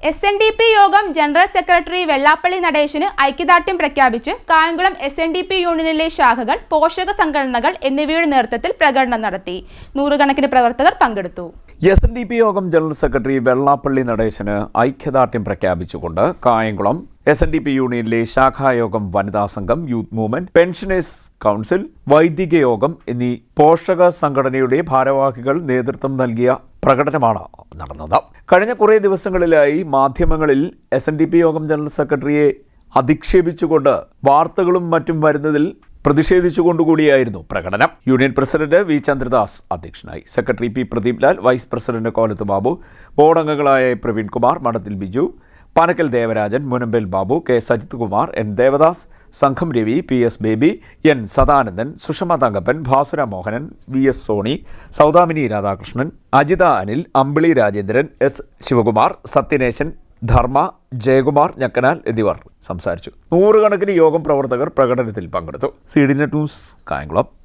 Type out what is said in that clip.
SNDP യോഗം general secretary Vellappally Natesan ഐക്യദാർഢ്യം പ്രഖ്യാപിച്ച് കായംകുളം SNDP യൂണിയനിലെ ശാഖകൾ, പോഷക സംഘടനകൾ എന്നിവയുടെ നേതൃത്വത്തിൽ പ്രകടനം നടത്തി. നൂറുകണക്കിന് പ്രവർത്തകർ പങ്കെടുത്തു. SNDP യോഗം ജനറൽ സെക്രട്ടറി വെള്ളാപ്പള്ളി നടേശന് ഐക്യദാർഢ്യം പ്രഖ്യാപിച്ചുകൊണ്ട് കായംകുളം SNDP യൂണിയനിലെ ശാഖായോഗം, വനിതാ സംഘം, യൂത്ത് മൂവ്മെന്റ്, പെൻഷനേഴ്സ് കൗൺസിൽ, വൈദിക യോഗം എന്നീ പോഷക സംഘടനയുടെ ഭാരവാഹികൾ നേതൃത്വം നൽകിയ പ്രകടനമാണ് നടന്നത്. കഴിഞ്ഞ കുറേ ദിവസങ്ങളിലായി മാധ്യമങ്ങളിൽ SNDP യോഗം ജനറൽ സെക്രട്ടറിയെ അധിക്ഷേപിച്ചുകൊണ്ട് വാർത്തകളും മറ്റും വരുന്നതിൽ പ്രതിഷേധിച്ചുകൊണ്ടുകൂടിയായിരുന്നു പ്രകടനം. യൂണിയൻ പ്രസിഡന്റ് വി ചന്ദ്രദാസ് അധ്യക്ഷനായി. Secretary P Pradeep Lal, vice president Kolath Babu, board അംഗങ്ങളായ പ്രവീൺ കുമാർ, മഠത്തിൽ ബിജു, പാനക്കൽ ദേവരാജൻ, മുനമ്പേൽ ബാബു, കെ സജിത് കുമാർ, എൻ ദേവദാസ്, സംഘം Ravi, PS Baby, N Sadanandan, Sushama Thankappan, Bhasura Mohanan, VS Soni, Saudamini Radhakrishnan, Ajitha Anil, Ambili Rajendran, S Sivakumar, Sathyanesan, Dharma, Jayakumar Njakkanal എന്നിവർ സംസാരിച്ചു. നൂറുകണക്കിന് യോഗം പ്രവർത്തകർ പ്രകടനത്തിൽ പങ്കെടുത്തു. CDNet news, Kayamkulam.